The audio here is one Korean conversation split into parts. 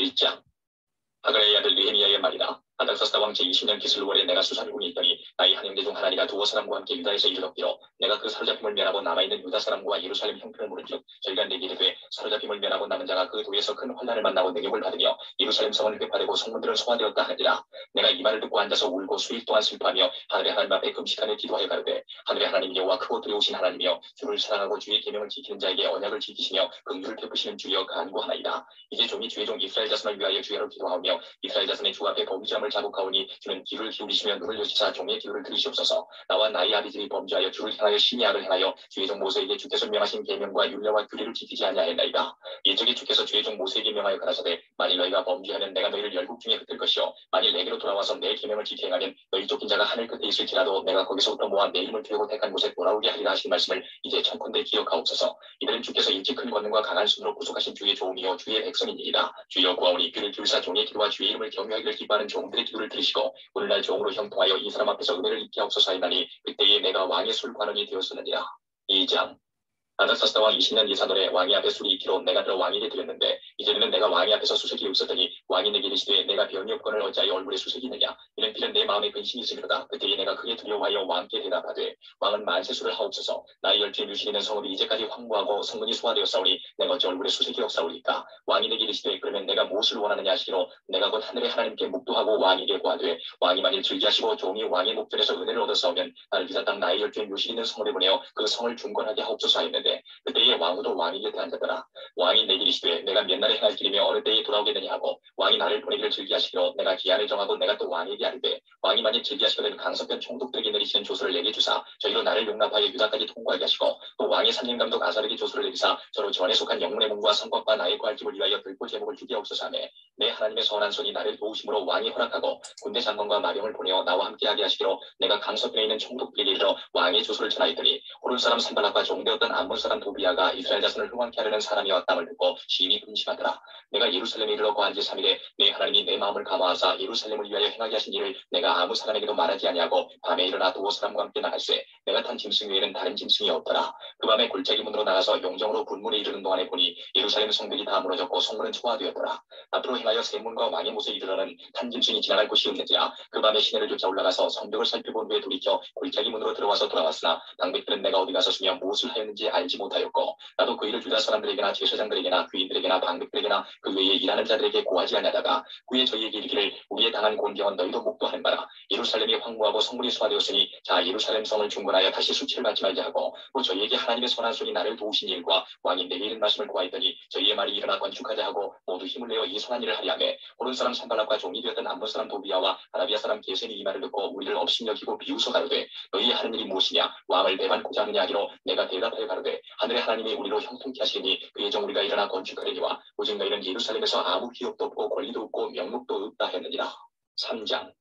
1장 하갈의 아들 느헤미야의 말이다. 아닥사스다 왕 제20년 기슬루월에 내가 수산궁에 있더니 나의 한 형제 중 하나니가 두어 사람과 함께 유다에서 이르렀기로 내가 그 사로잡힘을 면하고 남아있는 유다 사람과 예루살렘 형편을 물은즉 저희가 내게 이르되 사로잡힘을 면하고 남은 자가 그 도에서 큰 환난을 만나고 능욕을 받으며 예루살렘 성은 회파되고 성문들은 소화되었다 하니라. 내가 이 말을 듣고 앉아서 울고 수일 동안 슬퍼하며 하늘의 하나님 앞에 금식하며 기도하여 가로되 하늘의 하나님 여호와 크고 두려우신 하나님이여 주를 사랑하고 주의 계명을 지키는 자에게 언약을 지키시며 긍휼을 베푸시는 주여 간구하나이다. 이제 종이 주의 종 이스라엘 자손을 위하여 주야로 기도하며 이스라엘 자손의 주 앞에 범죄함을 자복하오니 주는 귀를 기울이시며 눈을 여시사 종의 기도를 들으시옵소서. 나와 나의 아비들이 범죄하여 주를 향하여 심히 악을 행하여 주의 종 모세에게 주께서 명하신 계명과 율례와 규례를 지키지 아니하였나이다. 이적에 주께서 주의 종 모세에게 명하여 가라사대 만일 너희가 범죄하면 내가 너희를 열국 중에 흩을 것이요 만일 내게로 돌아와서 내 계명을 지켜 행하면 너희 쫓긴 자가 하늘 끝에 있을지라도 내가 거기서부터 모아 내 이름을 두고 택한 곳에 돌아오게 하리라 하신 말씀을 이제 청컨대 기억하옵소서. 이들은 주께서 일찍 큰 권능과 강한 손으로 구속하신 주의 조음이요 주의 백성이니이다. 주여 구하오니 귀를 기울사 종의 기도와 주의 이름을 경외하기를 기뻐하는 종들의 기도를 들으시고 오늘날 종으로 형통하여 이 사람 앞에서 은혜를 입게 하옵소서 하였나니 그때에 내가 왕의 술관원이 되었으느니라. 2장 아닥사스다 왕 20년 이사노래 왕이 앞에 술이 있기로 내가 들어 왕에게 드렸는데 이제는 내가 왕이 앞에서 수색이 없었더니 왕이 내게 이르시되 내가 병이 없거늘 어찌하여 얼굴에 수색이 있느냐 이는 필은 내 마음에 근심이 있음이로다. 그때에 내가 크게 두려워하여 왕께 대답하되 왕은 만세수를 하옵소서. 나의 열주에 뮤실이는 성읍이 이제까지 황무하고 성문이 소화되었사오니 내가 어찌 얼굴에 수색이 없사오리까. 왕이 내게 이르시되 그러면 내가 무엇을 원하느냐 하시기로 내가 곧 하늘의 하나님께 묵도하고 왕에게 구하되 왕이 만일 즐기하시고 종이 왕의 목전에서 은혜를 얻었사오면 나를 기사 땅 나의 열주에 뮤실이는 성읍에 보내어 그 성을 중건하게 하옵소서 하였는데 그때에 왕후도 왕의 곁에 앉았더라. 왕이 내게 이르시되 내가 몇 날에 행할 길이며 어느 때에 돌아오겠느냐 하고 왕이 나를 보내기를 즐기하시기로 내가 기한을 정하고 내가 또 왕에게 아뢰되 왕이 만일 즐기하시거든 강서편 총독들에게 내리시는 조서를 내게 주사 저희로 나를 용납하여 유다까지 통과하게 하시고 또 왕의 삼림감독 아사르에게 조서를 내리사 저로 전에 속한 영문의 몸과 성곽과 나의 구할집을 위하여 들고 제목을 주게 하옵소서 하매 내 하나님의 선한 손이 나를 도우심으로 왕이 허락하고 군대 장관과 마병을 보내어 나와 함께하게 하시기로 내가 강서편에 있는 총독들에게 이르러 왕의 조서를 전하였더니 호른 사람 산발락과 종되었던 암몬 사람 도비아가 이스라엘 자손을 흥왕케 하려는 사람이 왔다을 듣고 심히 근심하더라. 내가 예루살렘에 이르러 거한 지 3일에 내 하나님이 내 마음을 감화하사 예루살렘을 위하여 행하게 하신 일을 내가 아무 사람에게도 말하지 아니하고 밤에 일어나 두어 사람과 함께 나갈새 내가 탄 짐승 외에는 다른 짐승이 없더라. 그 밤에 골짜기 문으로 나가서 용정으로 분문에 이르는 동안에 보니 예루살렘 성벽이 다 무너졌고 성문은 초화되었더라. 앞으로 행하여 세문과 왕의 못에 이르러는 탄 짐승이 지나갈 곳이 없는지라. 그 밤에 시내를 쫓아 올라가서 성벽을 살펴본 후에 돌이켜 골짜기 문으로 들어와서 돌아왔으나 방백들은 내가 어디 가서 쓰며 무엇을 하였는지 알지 못하였고 나도 그 일을 유다 사람들에게나 제사장들에게나 귀인들에게나 방백들에게나 그 외에 일하는 자들에게 고하지 아니하다가 후에 저희에게 이르기를 우리의 당한 곤경은 너희도 목도하는 바라. 예루살렘이 황무하고 성문이 소화되었으니 자 예루살렘 성을 중건하여 다시 수치를 받지 말자 하고 또 저희에게 하나님의 선한 손이 나를 도우신 일과 왕이 내게 이른 말씀을 구하였더니 저희의 말이 일어나 건축하자 하고 모두 힘을 내어 이 선한 일을 하려 하매 호른 사람 산발락과 종이 되었던 암몬 사람 도비아와 아라비아 사람 게셈이 이 말을 듣고 우리를 업신여기고 비웃어 가로되 너희 하는 일이 무엇이냐 왕을 배반고자 하느냐 하기로 내가 대답하여 가로되 하늘의 하나님이 우리로 형통케 하시니 그의 종 우리가 일어나 건축하려니와 오직 너희는 예루살렘에서 아무 기업도 없고 권리도 없고 명목도 없다 했느니라. 3장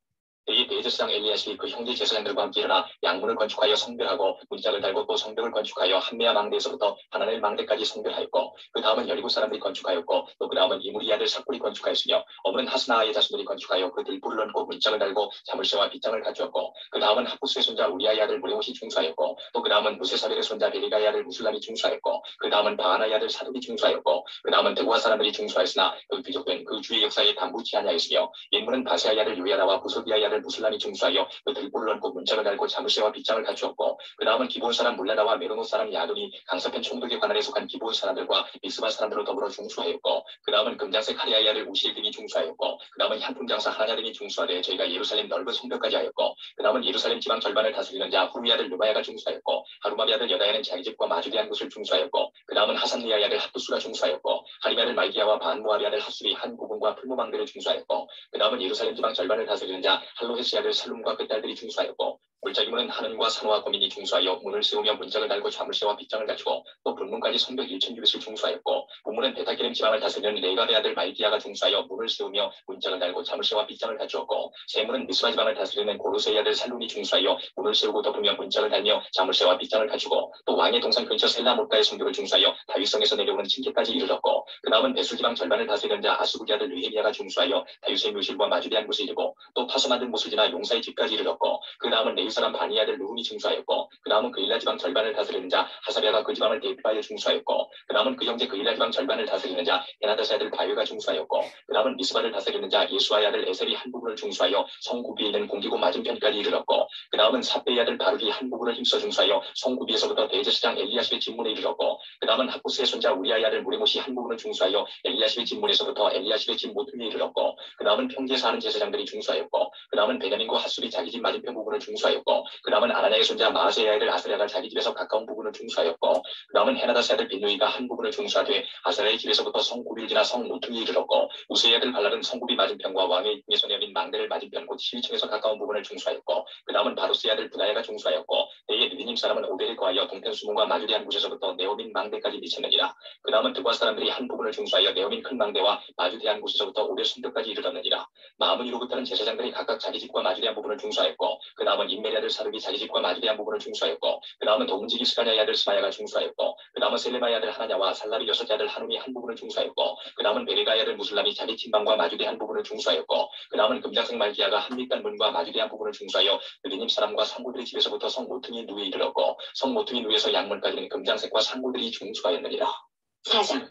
이 대제사장 엘리야십이 그 형제 제사장들과 함께 일어나 양문을 건축하여 성별하고 문짝을 달고 또 성벽을 건축하여 한메아 망대에서부터 하나넬 망대까지 성별하였고 그 다음은 여리고 사람들이 건축하였고 또 그 다음은 이무리 아들 삭불이 건축하였으며 어머는 하스나아의 자손들이 건축하여 그 들불을 얹고 문짝을 달고 자물쇠와 빗장을 갖추었고 그 다음은 하푸스의 손자 우리아의 아들 무레못이 중수하였고 또 그 다음은 무세사벨의 손자 베리가의 아들 무술람이 중수하였고 그 다음은 바하나의 아들 사둑이 중수하였고 그 다음은 드고아 사람들이 중수하였으나 그 귀족된 그 주의 역사에 담붙지 아니하였으며 옛문은 바세아의 아들 요야다와 부소비아의 아들 무슬람이 중수하여 그 들불을 얹고 문짝을 달고 자물쇠와 빗장을 갖추었고 그 다음은 기본 사람 물라다와 메로노 사람 야돈이 강서편 총독의 관할에 속한 기본 사람들과 미스바 사람들로 더불어 중수하였고 그 다음은 금장색 하리아의 아들 우시엘 등이 중수하였고 그 다음은 향품 장사 하나냐 등이 중수하되 저희가 예루살렘 넓은 성벽까지 하였고 그 다음은 예루살렘 지방 절반을 다스리는 자 후루의 아들 누바야가 중수하였고 하루마비 아들 여다야는 자기 집과 마주대한 곳을 중수하였고 그 다음은 하산리아의 아들 핫두수가 중수하였고 하림의 아들 말기야와 반모아의 아들 핫술이 한 부분과 풀무망대를 중수하였고 그 다음은 예루살렘 지방 절반을 다스리는 자 할로헤스의 아들 살룸과 그 딸들이 중수하였고 골짜기문은 하는과 산호와 고민이 중수하여 문을 세우며 문짝을 달고 자물쇠와 빗장을 갖추고 또 분문까지 성벽 1,000규빗을 중수하였고 본문은 베타기름 지방을 다스리는 레갑의 아들 말기야가 중수하여 문을 세우며 문짝을 달고 자물쇠와 빗장을 갖추었고 세문은 미스바 지방을 다스리는 고르세의 아들 살룸이 중수하여 문을 세우고 덮으며 문짝을 달며 자물쇠와 빗장을 갖추고 또 왕의 동산 근처 셀라 몰가의 성벽을 중수하여 다윗성에서 내려오는 층계까지 이르렀고 그 다음은 베술 지방 절반을 다스리는 자 아스구기 아들 느헤미야가 중수하여 다윗의 묘실과 마주대한 곳에 이르고 또 파서 만든 못을 지나 용사의 집까지 이르렀고 그 다음은 사람 바니 아들 르훔이 중수하였고 그 다음은 그일라 지방 절반을 다스리는 자 하사랴가 그 지방을 대표하여 중수하였고 그 다음은 그 형제 그일라 지방 절반을 다스리는 자 헤나다스의 아들 바유가 중수하였고 그 다음은 미스바를 다스리는 자 예수아의 아들 에셀이 한 부분을 중수하여 성구비에 있는 공기고 맞은편까지 이르렀고 그 다음은 삽베의 아들 바룩이 한 부분을 힘써 중수하여 성구비에서부터 대제사장 엘리야십의 진문에 이르렀고 그 다음은 하쿠스의 손자 우리아의 아들 무레못이 한 부분을 중수하여 엘리야십의 진문에서부터 엘리야십의 진 모퉁이에 이르렀고 그 다음은 평지에 사는 제사장들이 중수하였고 그 다음은 베냐민과 핫술이 자기 집 맞은편 부분을 중수하였고 그 다음은 아나냐의 손자 마아세의 아들 아스랴가 자기 집에서 가까운 부분을 중수하였고 그 다음은 헤나다스의 아들 빈누이가 한 부분을 중수하되 아스랴의 집에서부터 성구비를 지나 성 모퉁이에 이르렀고 우스의 아들 발락은 성구비 맞은편과 왕의 중에서 내민 망대를 맞은편 곧 12층에서 가까운 부분을 중수하였고 그 다음은 바루스의 아들 부다야가 중수하였고 때에 느비님 사람은 오벨에 거하여 동편 수문과 마주대한 곳에서부터 네오민 망대까지 미쳤느니라. 그 다음은 드과 사람들이 한 부분을 중수하여 네오민 큰 망대와 마주대한 곳에서부터 오벨 손벽까지 이르렀느니라. 마무니로부터는 제사장들이 각각 자기 집과 마주대한 부분을 중수하였고 그 다음은 임메리 아들 사르비 자기 집과 마주대한 부분을 중수하였고 그 다음은 도문지기 스가냐의 아들 스마야가 중수하였고 그 다음은 셀레마의 아들 하나냐와 살라비 여섯째 아들 하눔이 한 부분을 중수하였고 그 다음은 베레가의 아들 무술람이 자기 침방과 마주대한 부분을 중수하였고 그 다음은 금장색 말기야가 한밑간 문과 마주대한 부분을 중수하여 느비님 사람과 상고들의 집에서부터 성 모퉁이 누에 이르렀고 성 모퉁이 누에서 양문까지는 금장색과 상고들이 중수하였느니라. 4장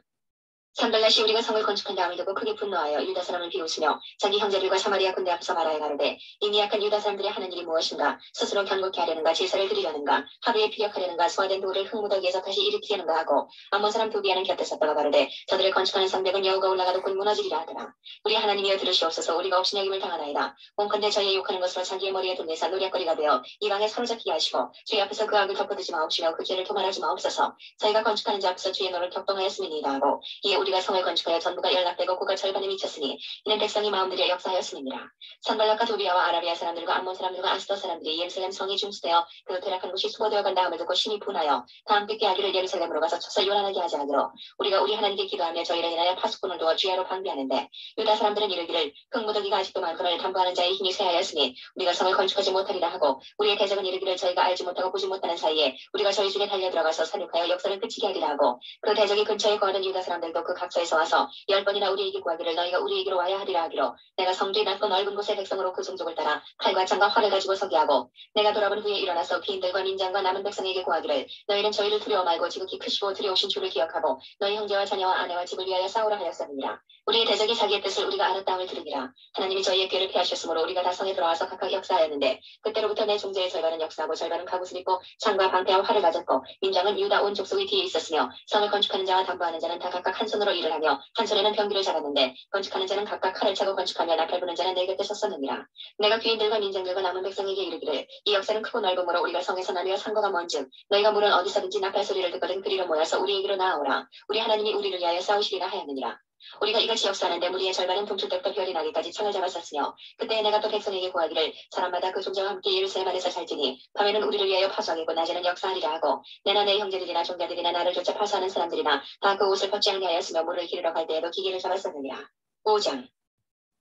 산발랏이 우리가 성을 건축한 다음을 두고 크게 분노하여 유다 사람을 비웃으며 자기 형제들과 사마리아 군대 앞에서 말하여 가로되 이 미약한 유다 사람들이 하는 일이 무엇인가 스스로 견고케 하려는가 제사를 드리려는가 하루에 피력하려는가 소화된 돌을 흙무더기에서 다시 일으키려는가 하고 암몬 사람 도비아는 곁에 섰다가 가로되 저들을 건축하는 성벽은 여호가 올라가도 곧 무너지리라 하더라. 우리 하나님이여 들으시옵소서. 우리가 업신여김을 당하나이다. 온컨대 저희의 욕하는 것으로 자기의 머리에 돈내사 노략거리가 되어 이방에 사로잡히게 하시고 주의 앞에서 그 악을 덮어두지 마옵시며 그 죄를 도말하지 마옵소서. 저희가 건축하는 자 앞에서 주의 노를 격동하였음이니이다 하고 이에 우리가 성을 건축하여 전부가 연락되고 고가 절반에 미쳤으니 이는 백성이 마음들여 역사하였음이니라. 산발락과 도비아와 아라비아 사람들과 암몬 사람들과 아스도 사람들이 예루살렘 성이 중수되어 그 퇴락한 곳이 수고되어 간 다음을 듣고 심히 분하여 다음 때 깨하기를 예루살렘으로 가서 쳐서 요란하게 하지 하기로 우리가 우리 하나님께 기도하며 저희를 인하여 파수꾼을 도와 주야로 방비하는데 유다 사람들은 이르기를 흙무더기가 아직도 많거늘 담보하는 자의 힘이 쇠하였으니 우리가 성을 건축하지 못하리라 하고 우리의 대적은 이르기를 저희가 알지 못하고 보지 못하는 사이에 우리가 저희 중에 달려들어가서 살육하여 역사를 끝이게 하리라 하고 그 대적이 근처에 거하는 유다 사람들도 그 각처에서 와서 10번이나 우리에게 구하기를 너희가 우리에게로 와야 하리라 하기로 내가 성들이 낮고 넓은 곳의 백성으로 그 종족을 따라 칼과 창과 활을 가지고 서게 하고 내가 돌아본 후에 일어나서 기인들과 민장과 남은 백성에게 구하기를 너희는 저희를 두려워 말고 지극히 크시고 두려우신 주를 기억하고 너희 형제와 자녀와 아내와 집을 위하여 싸우라 하였습니다. 우리의 대적이 자기의 뜻을 우리가 알았다함을 들으니라. 하나님이 저희의 꾀를 피하셨으므로 우리가 다 성에 들어와서 각각 역사하였는데 그때로부터 내 종제의 절반은 역사하고 절반은 가굿을 입고 창과 방패와 활을 가졌고 민장은 유다 온 족속의 뒤에 있었으며 성을 건축하는 자와 담보하는 자는 다 각각 한 손으로 일을 하며 한 손에는 병기를 잡았는데 건축하는 자는 각각 칼을 차고 건축하며 나팔 부는 자는 내 곁에 섰었느니라. 내가 귀인들과 민장들과 남은 백성에게 이르기를 이 역사는 크고 넓음으로 우리가 성에서 나누어 상거가 먼즉 너희가 물은 어디서든지 나팔 소리를 듣거든 그리로 모여서 우리에게로 나아오라. 우리 하나님이 우리를 위하여 싸우시리라 하였느니라. 우리가 이같이 역사하는데 무리의 절반은 동출 때부터 별이 나기까지 창을 잡았었으며 그때에 내가 또 백성에게 구하기를 사람마다 그 종자와 함께 예루살렘 안에서 살지니 밤에는 우리를 위하여 파수하겠고 낮에는 역사하리라 하고 내나 내 형제들이나 종자들이나 나를 쫓아 파수하는 사람들이나 다 그 옷을 벗지 아니하였으며 물을 기르러 갈 때에도 기계를 잡았었느니라. 5장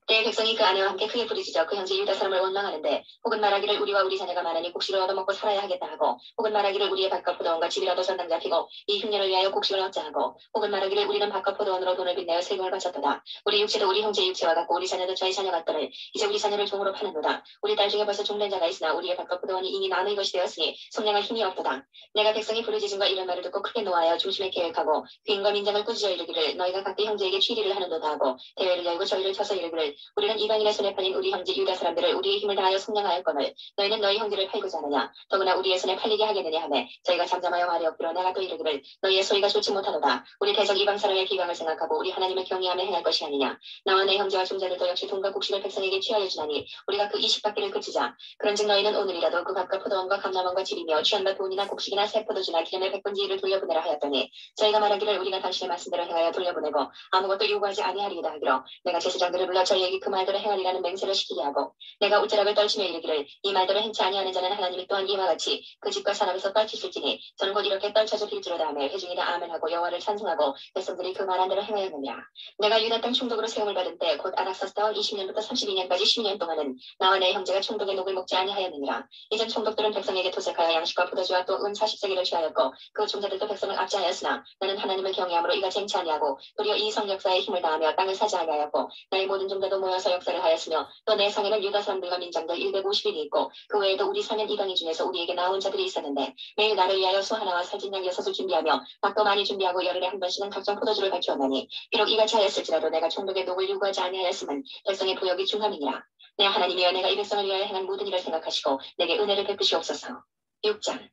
때에 백성이 그 아내와 함께 크게 부르짖어 그 형제 유다 사람을 원망하는데 혹은 말하기를 우리와 우리 자녀가 많으니 곡식을 얻어먹고 살아야 하겠다 하고 혹은 말하기를 우리의 밭과 포도원과 집이라도 전당 잡히고 이 흉년을 위하여 곡식을 얻자 하고 혹은 말하기를 우리는 밭과 포도원으로 돈을 빚내어 세금을 바쳤도다. 우리 육체도 우리 형제의 육체와 같고 우리 자녀도 저희 자녀 같더를 이제 우리 자녀를 종으로 파는도다. 우리 딸 중에 벌써 종된 자가 있으나 우리의 밭과 포도원이 이미 남의 것이 되었으니 속량할 힘이 없도다. 내가 백성이 부르짖음과 이런 말을 듣고 크게 노하여 중심에 계획하고 귀인과 민장을 꾸짖어 이르기를 너희가 각기 형제에게 취리를 하는도다 하고 대회를 열고 저희를 쳐서 이르기를 우리는 이방인의 손에 팔린 우리 형제 유다 사람들을 우리의 힘을 다하여 속량하였거늘 너희는 너희 형제를 팔고자 하느냐 더구나 우리의 손에 팔리게 하겠느냐 하매 저희가 잠잠하여 말이 없기로 내가 또 이르기를 너희의 소리가 좋지 못하도다. 우리 대적 이방 사람의 비방을 생각하고 우리 하나님을 경외하며 행할 것이 아니냐. 나와 내 형제와 종자들도 역시 돈과 곡식을 백성에게 취하여 주나니 우리가 그 이식받기를 그치자. 그런즉 너희는 오늘이라도 그 밭과 포도원과 감람원과 집이며 취한바 돈이나 곡식이나 새 포도주나 기름의 백분지일을 돌려보내라 하였더니 저희가 말하기를 우리가 당신의 말씀대로 행하여 돌려보내고 아무것도 요구하지 아니하리이다 하기로 내가 제사장들을 불러 저희에게 그 말대로 행하리라는 맹세를 시키게 하고 내가 옷자락을 떨치며 이르기를 이 말대로 행치 아니하는 자는 하나님이 또한 이와 같이 그 집과 사람에서 떨치실지니 저는 곧 이렇게 떨쳐져 빌지로다 하며 회중이 다 아멘하고 여호와를 찬송하고 백성들이 그 말한 대로 행하였느니라. 내가 유다 땅 총독으로 세움을 받은 때 곧 아닥사스다왕 20년부터 32년까지 10년 동안은 나와 내 형제가 총독의 녹을 먹지 아니하였느니라. 이전 총독들은 백성에게 도색하여 양식과 포도주와 또 은 40세기를 취하였고 그 종자들도 백성을 압제하였으나 나는 하나님을 경외함으로 이가 쟁치 아니하고 도리어 이 성 역사에 힘을 다하며 땅을 사지 아니하였고 나의 모든 종들은 사람들도 모여서 역사를 하였으며 또 내 상에는 유다 사람들과 민장들 150인이 있고 그 외에도 우리 상엔 이방인 중에서 우리에게 나온 자들이 있었는데 매일 나를 위하여 소 하나와 살찐양 6을 준비하며 밥도 많이 준비하고 열흘에 한 번씩은 각종 포도주를 밝히었나니 비록 이같이 하였을지라도 내가 총독의 녹을 요구하지 아니하였음은 백성의 부역이 중함이니라. 내 하나님이여 내가 이 백성을 위하여 행한 모든 일을 생각하시고 내게 은혜를 베푸시옵소서. 6장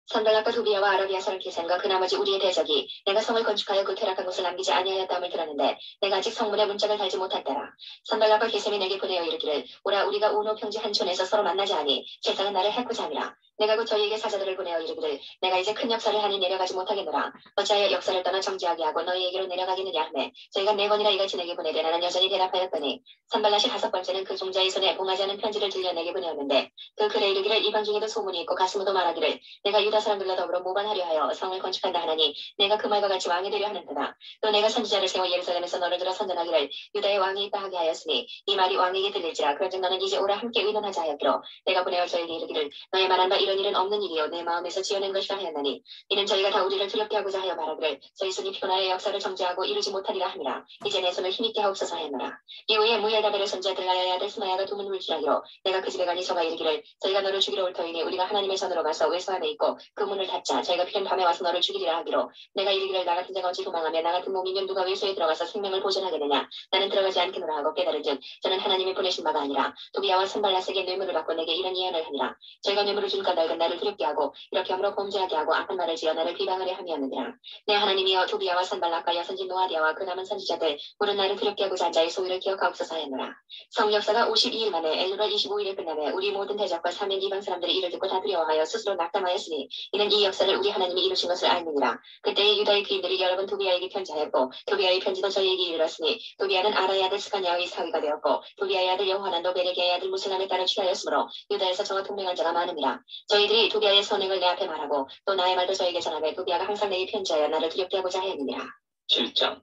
산발락과 도비아와 아라비아 사람 게셈과 그 나머지 우리의 대적이 내가 성을 건축하여 그 퇴락한 곳을 남기지 아니하였다함을 들었는데 내가 아직 성문에 문짝을 달지 못했더라. 산발락과 게셈이 내게 보내어 이르기를 오라 우리가 오노 평지 한 촌에서 서로 만나자 하니 세상은 나를 해코자 함이라. 내가 곧 저희에게 사자들을 보내어 이르기를 내가 이제 큰 역사를 하니 내려가지 못하겠노라. 어찌하여 역사를 떠나 정지하게 하고 너희에게로 내려가겠느냐 하매 저희가 4번이나 이같이 내게 보내되 나는 여전히 대답하였더니 산발락이 5번째는 그 종자의 손에 봉하지 않은 편지를 들려 내게 보내었는데 그 글에 이르기를 이방 중에도 소문이 있고 가슴으로 말하기를 내가 유다 사람들과 더불어 모반하려 하여 성을 건축한다 하나니 내가 그 말과 같이 왕이 되려 하는도다. 또 내가 선지자를 세워 예루살렘에서 너를 들어 선전하기를 유다의 왕이 있다 하게 하였으니 이 말이 왕에게 들릴지라. 그런즉 너는 이제 오라 함께 의논하자 하였기로 내가 보내어 저에게 이르기를 너의 말한 바 이런 일은 없는 일이요 내 마음에서 지어낸 것이라 하였나니 이는 저희가 다 우리를 두렵게 하고자 하여 말하기를 저희 손이 피곤하여 역사를 정지하고 이루지 못하리라 함이라. 이제 내 손을 힘있게 하옵소서 하였노라. 이후에 무엘다벨의 손자 들라야의 아들 스마야가 도문 울지라기로 내가 그 집에 가니 저가 이르기를 저희가 너를 죽이러 올 터이니 우리가 하나님의 전으로 가서 외소 안에 있고 그 문을 닫자. 저희가 필연 밤에 와서 너를 죽이리라 하기로 내가 이르기를 나 같은 자가 어찌 도망하며 나 같은 몸이면 누가 외소에 들어가서 생명을 보존하겠느냐. 나는 들어가지 않겠노라 하고 깨달은즉 저는 하나님이 보내신 바가 아니라 도비아와 산발라스에게 뇌물을 받고 내게 이런 예언을 하니라. 저희가 뇌물을 준 까닭은 나를 두렵게 하고 이렇게 함으로 범죄하게 하고 악한 말을 지어 나를 비방하려 함이었느니라. 내 하나님이여 도비아와 산발락과 여선진 노아디아와 그 남은 선지자들 물은 나를 두렵게 하고자 한 자의 소위를 기억하옵소서 하였노라. 성역사가 52일 만에 엘루럴 25일에 끝나매 우리 모든 대적과 사면 이방 사람들이 이를 듣고 다 두려워하여 스스로 낙담하였으니 이는 이 역사를 우리 하나님이 이루신 것을 알느니라. 그때의 유다의 귀인들이 여러 번 도비아에게 편지하였고 도비아의 편지도 저희에게 이르렀으니 도비아는 아라의 아들 스가냐의 사위가 되었고 도비아의 아들 여호하난도 베레게의 아들 무슬람에 따라 취하였으므로 유다에서 저와 동맹한 자가 많음이라. 저희들이 도비아의 선행을 내 앞에 말하고 또 나의 말도 저에게 전하매 도비아가 항상 내게 편지하여 나를 두렵게 하고자 하였느니라. 7장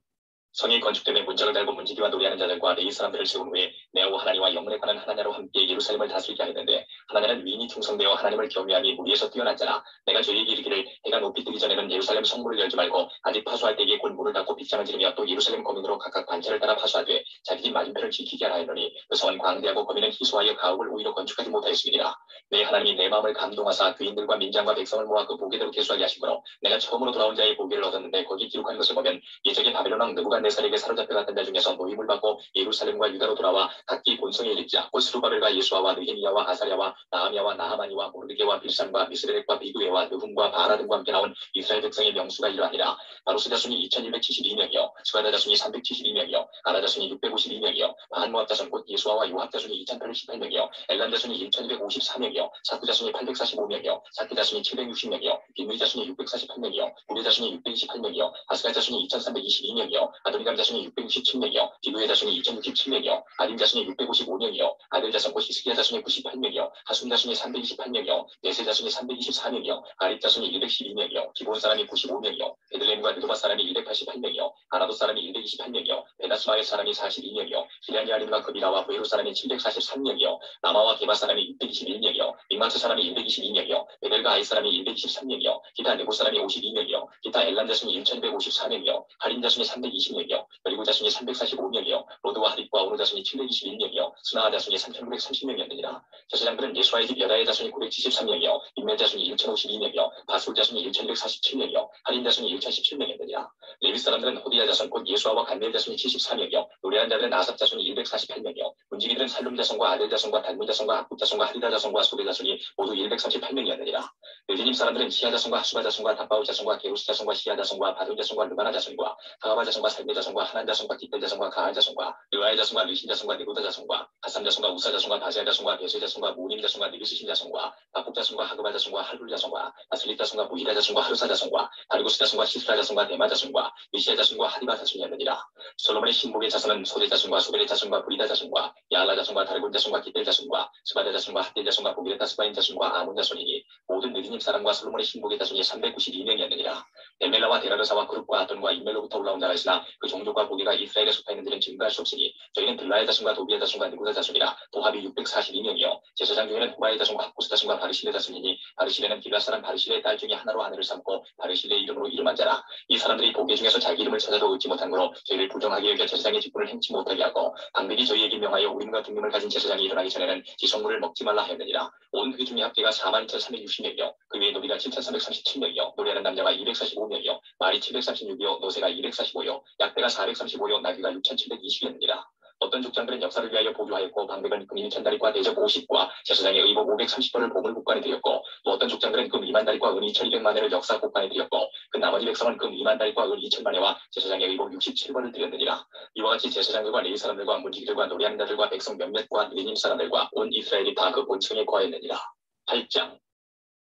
성이 건축됨에 문짝을 달고 문지기와 노래하는 자들과 레위 사람들을 세운 후에 내하고 하나님과 영문에 관한 하나냐로 함께 예루살렘을 다스리게 하였는데 하나냐는 위인이 충성되어 하나님을 경외함이 무리에서 뛰어난 자라. 내가 저희에게 이르기를 해가 높이 뜨기 전에는 예루살렘 성문을 열지 말고 아직 파수할 때에 곧 문을 닫고 빗장을 지르며 또 예루살렘 거민으로 각각 관찰을 따라 파수하되 자기 집 맞은편을 지키게 하라 하였노니 그 성은 광대하고 거민은 희소하여 가옥을 오히려 건축하지 못하였음이니라. 내 하나님이 내 마음을 감동하사 그인들과 민장과 백성을 모아 그 보게대로 계수하게 하시므로 내가 처음으로 돌아온 자의 보게를 얻었는데 거기 기록한 것을 보면 예적의 바벨론 왕 느부갓네살에게 사로잡혀 갔던 자 중에서 노임을 받고 예루살렘과 유다로 돌아와 각기 본성에 이르자 곧 스루바벨과 예수아와 느헤미야와 아사랴와 나하미야와 나하마니와 모르드게와 빌산과 미스레렉과 비그웨와 느훔과 바라 등과 함께 나온 이스라엘 백성의 명수가 이러하니라. 바로스 자손이 2172명이요 스가다 자손이 372명이요 아라 자손이 652명이요 바한모압 자손 곧 예수아와 요합 자손이 2818명이요 엘람 자손이 1254명이요 사쿠 자손이 845명이요 사키 자손이 760명이요 빈누이 자손이 648명이요 우리 자손이 628명이요 아스갈 자손이 2322명이요 아도니감 자손이 667명이요 비그의 자손이 2067명이요 아딘 자손이 655명이요 아들 자손 곧 히스기야 자손이 98명이요 하숨 자손이 328명이요 네세 자손이 324명이요 아립 자손이 112명이요 기본 사람이 95명이요 베들레헴과 느도바 사람이 188명이요 아나도 사람이 128명이요 베나스마의 사람이 42명이요 기랴니아림과 그비라와 부에로 사람이 743명이요 라마와 게바 사람이 621명이요 믹마트 사람이 122명이요 베델과 아이 사람이 123명이요 기타 네고 사람이 52명이요 기타 엘람 자손이 1254명이요 하린 자손이 320명이요 그리고 자손이 345명이요 로드와 하립과 오노 자손이 721명이요 스나하 자손이 3930명이었느니라. 제사장들은 예수아의 집 여다의 자손이 973명이요 인멜 자손이 1052명이요 바술 자손이 1247명이요 하린 자손이 1017명이었느니라. 레위 사람들은 호디야 자손 곧 예수아와 간멜 자손이 74명이요 노래한 자들은 아삽 자손이 148명이요 문지기들은 살룸 자손과 아델 자손과 달문 자손과 악굽 자손과 하리다 자손과 소베 자손이 모두 238명이었느니라. 느디님 사람들은 시아 자손과 하수바 자손과 다바우 자손과 게우스 자손과 시아 자손과 바돈 자손과 르바나 자손과 가하바 자손과 살메 자손과 하난 자손과 기벨 자손과 가할 자손과 르아의 자손과 르신 자손과 네고다 자손과 하삼 자손과 우사 자손과 바세아 자손과 베세 자손과 모님 자손과 느비스신 자손과 바폭 자손과 하그바 자손과 할룰 자손과 아슬립 자손과 무히라 자손과 하루사 자손과 다르구스 자손과 시스라 자손과 데마 자손과 미시아 자손과 하디바 자손이었느니라. 솔로몬의 신복의 자손은 소대 자손과 소벨의 자손과 브리다 자손과 야알라 자손과 다르군 자손과 기벨 자손과 스바다 자손과 핫델 자손과 보기레타 스바인 자손과 아몬 자손이니 모든 느디님 사람과 솔로몬의 신복의 자손이 392명이었느니라. 델멜라와 데라르사와 그룹과 아돈과 인멜로부터 올라온 자라 했으나 그 종족과 보기가 이스라엘에 속하 있는 들은 증거할 수 없으니 저희는 들라의 자손과 도비의 자손과 느구다 자손이라. 도합이 642명이요 제사장 중에는 후바의 자손과 학고스 자손과 바르실레 자손이니 바르실레는 길앗 사람 바르실레의 딸 중에 하나로 아내를 삼고 바르실레의 이름으로 이름한 자라. 이 사람들이 보기 중에서 자기 이름을 찾아도 얻지 못한 거로 저희를 부정하게 여겨 제사장의 직분을 행치 못하게 하고 방백이 저희에게 명하여 우림과 둠림을 가진 제사장이 일어나기 전에는 지성물을 먹지 말라 하였느니라. 온 그 중에 합계가 42,360명이요 그 외에 노비가 7,337명이요 노래하는 남자가 245명이요 말이 736이요 노새가 245요 약대가 435요 나귀가 6,720이었느니라. 어떤 족장들은 역사를 위하여 보류하였고 방백은 금 1,000다리과 대접 50과 제사장의 의복 530벌을 보물 국관에 드렸고 또 어떤 족장들은 금 2만 다리과 은 2,200만 회를 역사 국관에 드렸고 그 나머지 백성은 금 2만 다리과 은 2,000만 회와 제사장의 의복 67벌을 드렸느니라. 이와 같이 제사장들과 레위 사람들과 문지기들과 노래하는 자들과 백성 몇몇과 느헤님 사람들과 온 이스라엘이 다 그 본청에 거하였느니라. 8장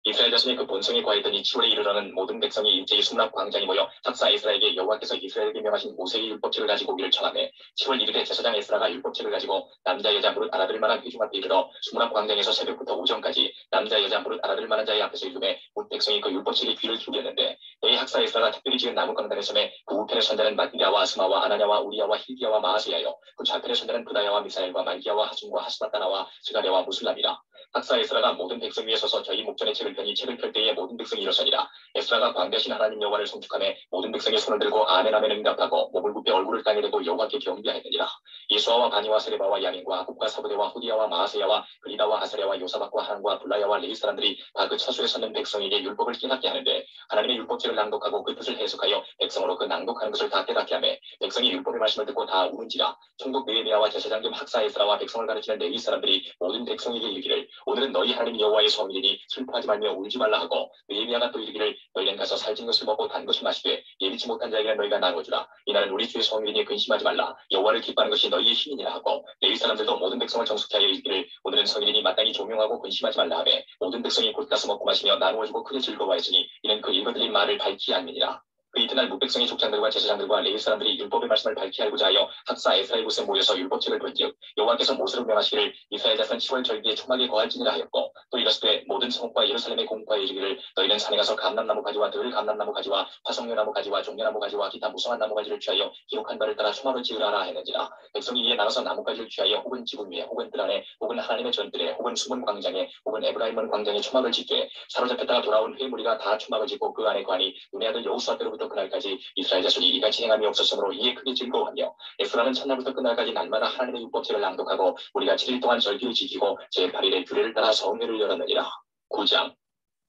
이스라엘 자손이 그 본성에 거했더니 7월에 이르러는 모든 백성이 일제히 수문앞 광장에 모여 학사 에스라에게 여호와께서 이스라엘에게 명하신 모세의 율법책을 가지고 오기를 청하매 7월 1일에 제사장 에스라가 율법책을 가지고 남자 여자 무릇 알아들 만한 회중 앞에 이르러 수문앞 광장에서 새벽부터 오전까지 남자 여자 무릇 알아들 만한 자의 앞에서 읽음에 온 백성이 그 율법책에 귀를 기울였는데 이 학사 에스라가 특별히 지은 나무 강단에 섬에 그 우편에 선자는 마띠랴와 아스마와 아나냐와 우리야와 힐기야와 마아세야요 그 좌편에 선자는 부다야와 미사엘과 말기야와 하순과 하스바따나와 스가랴와 무슬람이라. 학사 에스라가 모든 백성 위에 서서 저희 목전에 책을 펴니 책을 펼 때에 모든 백성이 일어서니라. 에스라가 광대하신 하나님 여호와를 송축하며 모든 백성이 손을 들고 아멘 아멘 응답하고 몸을 굽혀 얼굴을 땅에 대고 여호와께 경배하였느니라. 예수아와 바니와 세레바와 야민과 아굽과 사부대와 후디야와 마아세야와 그리다와 아사랴와 요사박과 하란과 블라야와 레이 사람들이 다 그 처소에 서는 백성에게 율법을 깨닫게 하는데 하나님의 율법책을 낭독하고 그 뜻을 해석하여 백성으로 그 낭독하는 것을 다 깨닫게 하며 백성이 율법의 말씀을 듣고 다 울은지라. 총독 느헤미야와 제사장 겸 학사 에스라와 백성을 가르치는 레위 사람들이 모든 백성에게 이르기를 오늘은 너희 하나님 여호와의 성일이니 슬퍼하지 말며 울지 말라 하고 느헤미야가 또 이르기를 너희는 가서 살찐 것을 먹고 단 것을 마시되 예비치 못한 자에게는 너희가 나누어주라. 이날은 우리 주의 성일이니 근심하지 말라. 여호와를 기뻐하는 것이 너희의 힘이니라 하고 레위 사람들도 모든 백성을 정숙케 하여 이르기를 오늘은 성일이니 마땅히 조명하고 근심하지 말라 하며 모든 백성이 곧 가서 먹고 마시며 나누어주고 크게 즐거워하였으니 이는 그 읽어드린 말을 밝히 알미니라. 그 이튿날 무백성의 족장들과 제사장들과 레위 사람들이 율법의 말씀을 밝히 알고자 하여 학사 에스라의 곳에 모여서 율법책을 본즉 여호와께서 모세로 명하시기를 이스라엘 자손 10월 절기에 초막에 거할지니라 하였고 또 이르시되 모든 성읍과 예루살렘의 공과에 이르기를 너희는 산에 가서 감람나무 가지와 들 감람나무 가지와 화석류나무 가지와 종려나무 가지와 기타 무성한 나무 가지를 취하여 기록한 바를 따라 초막을 지으라 했는지라. 백성이 이에 나가서 나무가지를 취하여 혹은 지붕 위에 혹은 뜰 안에 혹은 하나님의 전뜰에 혹은 숨은 광장에 혹은 에브라임은 광장에 초막을 짓되 사로잡혔다가 돌아온 회무리가 다 초막을 짓고 그 안에 거하니 눈의 아들 여호수아 때로부터 그날까지 이스라엘 자손이 이같이 행함이 없었으므로 이에 크게 즐거워하며 에스라는 첫날부터 끝날까지 날마다 하나님의 율법책을 낭독하고 우리가 7일 동안 절기를 지키고 제8일에 규례를 따라 성회를 열었느니라. 9장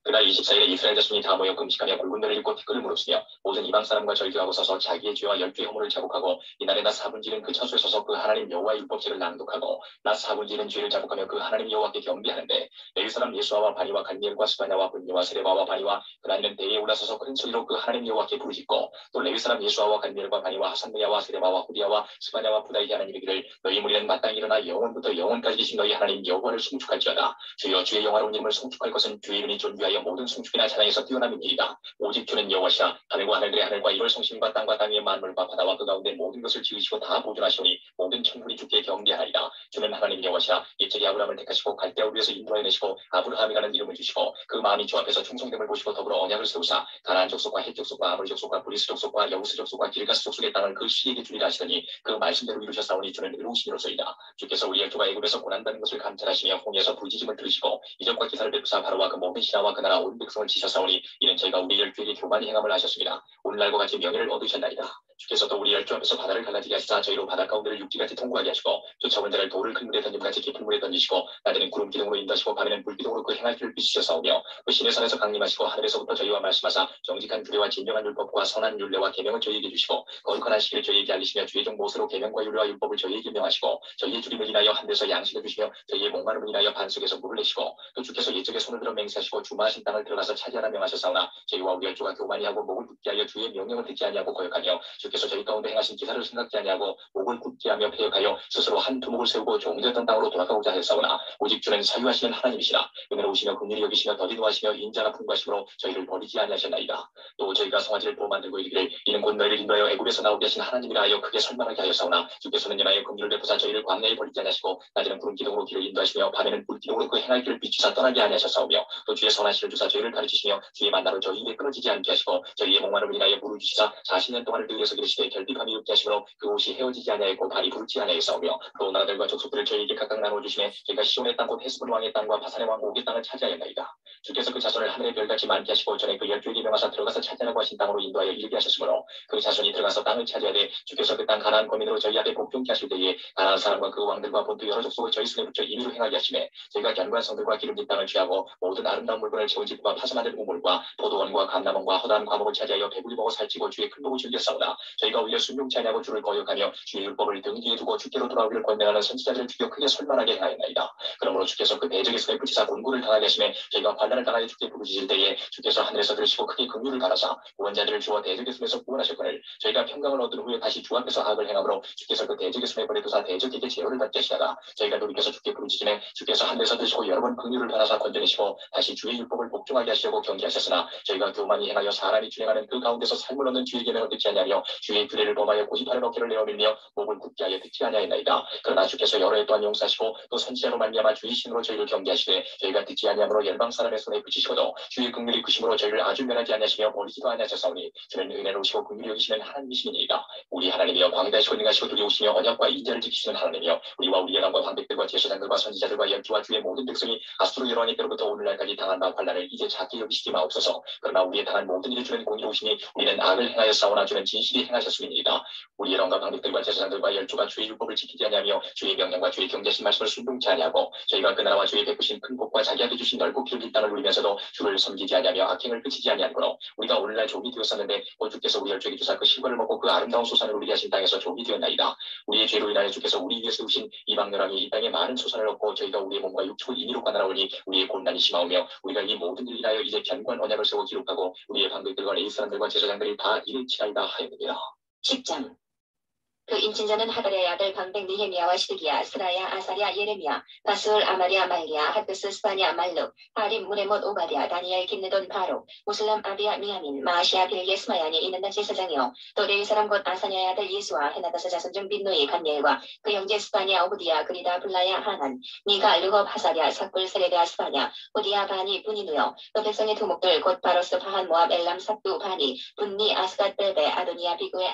그날 24일에 이스라엘 자손이 다 모여 금식하며 굵은 배를 입고 티끌을 무릅쓰며 모든 이방 사람과 절규하고 서서 자기의 죄와 10개의 허물을 자복하고 이날에 낮 4분질은 그 처소에 서서 그 하나님 여호와의 율법책을 낭독하고 낮 4분질은 죄를 자복하며 그 하나님 여호와께 경배하는데 레위 사람 예수아와 바니와 간미엘과 스바냐와 분니와 세레바와 바니와 그날에는 대에 올라서서 큰 소리로 그 하나님 여호와께 부르짖고 또 레위 사람 예수아와 간미엘과 바니와 하산느야와 세레바와 후디야와 스바냐와 부다에게 하는 이르기를 너희 무리는 마땅히 일어나 영원부터 영원까지 계신 너희 하나님 여호와를 송축할지어다. 주여 주의 영화로운 이름을 송축할 것은 주의 이름이 존귀하여 모든 송축이나 찬양에서 뛰어남이니이다. 오직 주는 여호와시라. 하늘과 하늘들의 하늘과 이월 성심과 땅과 땅의 만물과 바다와 그 가운데 모든 것을 지으시고 다 보존하시오니 모든 천군이 주께 경배하리이다. 주는 하나님 여호와시라. 옛적에 아브라함을 택하시고 갈대아 우리에서 인도하여 내시고 아브라함이라는 이름을 주시고 그 마음이 주 앞에서 충성됨을 보시고 더불어 언약을 세우사 가나안 족속과 헷 족속과 아모리 족속과 브리스 족속과 여부스 족속과 길가스 족속의 땅을 그 시에게 주리라 하시더니 그 말씀대로 이루셨사오니 주는 의로우시니로소이다. 주께서 우리의 주가 애굽에서 고난받는 것을 감찰하시며 홍해에서 부지짐을 들으시고 이적과 기사를 베푸사 바로와 그 모든 신하와 그 나라 온 백성을 지셨사오니 이는 저희가 우리 열주에게 교만히 행함을 하셨습니다. 오늘날과 같이 명예를 얻으셨나이다. 주께서도 우리 열주 앞에서 바다를 갈라지게 하시사 저희로 바다 가운데를 육지같이 통과하게 하시고 쫓아온 자를 돌을 큰 물에 던짐같이 깊은 물에 던지시고 낮에는 구름 기둥으로 인도하시고 밤에는 불 기둥으로 그 행할 길을 비추셨사오며 그 신의 산에서 강림하시고 하늘에서부터 저희와 말씀하사 정직한 규례와 진정한 율법과 선한 율례와 계명을 저희에게 주시고 거룩한 안식일을 저희에게 알리시며 주의 종 모세로 계명과 율례와 율법을 저희에게 명하시고 저희의 주림을 인하여 한데서 양식을 주시며 저희의 목마름을 인하여 반석에서 물을 내시고 또 주께서 옛적에 손을 들어 맹세하시고 주마하신 땅을 들어가서 차지하라 명하셨사오나 저희와 우리 열조가 교만히 하고 목을 굳게 하여 주의 명령을 듣지 아니하고 거역하며 주께서 저희 가운데 행하신 기사를 생각지 아니하고 목을 굳게 하며 폐역하여 스스로 한 두목을 세우고 종되었던 땅으로 돌아가고자 하였사오나 오직 주는 자유하시는 하나님이시라. 은혜로우시며 긍휼히 여기시며 더디 노하시며 인자가 풍부하심으로 저희를 버리지 아니하셨나이다. 또 저희가 송아지를 보호 만들고 이르기를 이는 곧 너희를 인도하여 애굽에서 나오게 하신 하나님이라 하여 크게 설명하게 하였사오나 주께서는 인하여 긍휼을 베푸사 저희를 광야에 버리지 아니하시고 낮에는 구름 기둥으로 길을 인도하시며 밤에는 불 기둥으로 그 행할 길을 비추사 떠나게 아니하셨사오며 또 주의 선하시를 주사 저희를 가르치시며 주의 만나로 저희 입에 끊어지지 않게 하시고 저희의 목마름을 인하여 물을 주시사 40년 동안을 그 위에서 기르시되 결핍함이 없게 하시므로 그 옷이 헤어지지 아니하였고 발이 부르지 아니하였사오며 또 나라들과 족속들을 저희에게 각각 나누어 주시매 저희가 시온의 땅 곧 헤스본 왕의 땅과 바산의 왕 옥의 땅을 차지하였나이다. 주께서 그 자손을 하늘의 별같이 많게 하시고 전에 그 12에게 명하사 들어가서 차지하라고 하신 땅으로 인도하여 이르게 하셨으므로 그 자손이 들어가서 땅을 차지하되 주께서 그 땅 가나안 거민으로 저희 앞에 복종케 하실 때에 가나안 사람과 그 왕들과 본토 여러 족속을 저희 손에 붙여 임의로 행하게 하시매 저희가 견고한 성들과 기름진 땅을 취하고 모든 아름다운 물건을 채운 집과 파서 만든 우물과 포도원과 감람원과 허다한 과목을 차지하여 배불리 먹어 살찌고 주의 큰 복을 즐겼사오나 저희가 오히려 순종치 아니하고 주를 거역하며 주의 율법을 등 뒤에 두고 주께로 돌아오기를 권면하는 선지자들을 죽여 크게 설만하게 행하였나이다. 그러므로 주께서 그 대적의 손에 붙이사 곤고를 당하게 하시매 저희가 환난을 당하여 주께 부르짖을 때에 주께서 하늘에서 들으시고 크게 긍휼을 바라사 구원자들을 주어 대적의 손에서 구원하셨거늘 저희가 평강을 얻은 후에 다시 주 앞에서 악을 행함으로 주께서 그 대적의 손에 버려두사 대적에게 제어를 받게 하시다가 저희가 돌이켜서 주께 부르짖으매 주께서 하늘에서 들으시고 여러 번 긍휼을 바라사 건져내시고 다시 주의 율법을 복종하게 하시려고 경계하셨으나 저희가 교만히 행하여 사람이 준행하는 그 가운데서 삶을 얻는 주의 계명을 듣지 아니하며 주의 규례를 범하여 고집하는 어깨를 내어밀며 목을 굳게 하여 듣지 아니하였나이다. 그러나 주께서 여러 해 동안 용서하시고 또 선지자로 말미암아 주의 신으로 저희를 경계하시되 저희가 듣지 아니하므로 열방 사람의 손에 붙이시고도 주의 긍휼이 크심으로 저희를 아주 면하지 아니하시며 버리지도 아니하셨사오니 주는 은혜로우시고 긍휼히 여기시는 하나님이시니이다. 우리 하나님이여 광대하시고 능하시고 두려우시며 언약과 인자를 지키시는 하나님이여 우리와 우리의 남과 방백들과 제사장들과 선지자들과 열주와 주의 모든 백성이 아수르 여러 때로부터 오늘날까지 당한 바 환난을 이제 작게 여기시지 마옵소서. 그러나 우리의 당한 모든 일을 주는 공의로우시니 우리는 악을 행하여 싸우나 주는 진실이 행하셨음이니이다. 우리의 영과 방백들과 제사장들과 열주가 주의 율법을 지키지 아니하며 주의 명령과 주의 경계하신 말씀을 순종치 아니하고 저희가 그 나라와 주의 베푸신 큰 복과 자기에게 주신 넓고 길은 땅을 누리면서도 주를 섬기지 아니하며 악행을 그치지 아니하므로 우리가 오늘날 종이 되었었는데 곧 주께서 우리 열조에게 주사 그 실과를 먹고 그 아름다운 소산을 누리게 하신 땅에서 종이 되었나이다. 우리의 죄로 인하여 주께서 우리 위에 세우신 이방 멸왕이 이 땅에 많은 소산을 얻고 저희가 우리의 몸과 육축을 임의로 가나라오니 우리의 곤란이 심하오며 우리가 이 모든 일을 인하여 이제 견고한 언약을 세워 기록하고 우리의 방백들과 레위 사람들과 제사장들이 다 이를 치나이다 하였느니라. 10장 그 인친자는 하갈의 아들 방백 느헤미야와 시드기야 스라야 아사랴 예레미야 바술 아마리아 말리야 하드스 스파냐 말룩 하림 무레못 오바디아 다니엘 김느돈 바록 무슬람 아비야 미야민 마시아 빌게 스마야니 이는 다 제사장이요 또 레위 사람 곧 아사냐의 아들 예수와 헤나다사 자손 중 빈노이 간예일과 그 형제 스파냐 오브디야 그리다 블라야 하난 니가 르홉 하사랴 삭불 세레베아 스파냐 오디야 바니 분이누여 또 백성의 두목들 곧 바로스 바한 모압 엘람 삭두 바니 분니 아스갓 벨베 아도니아 비구의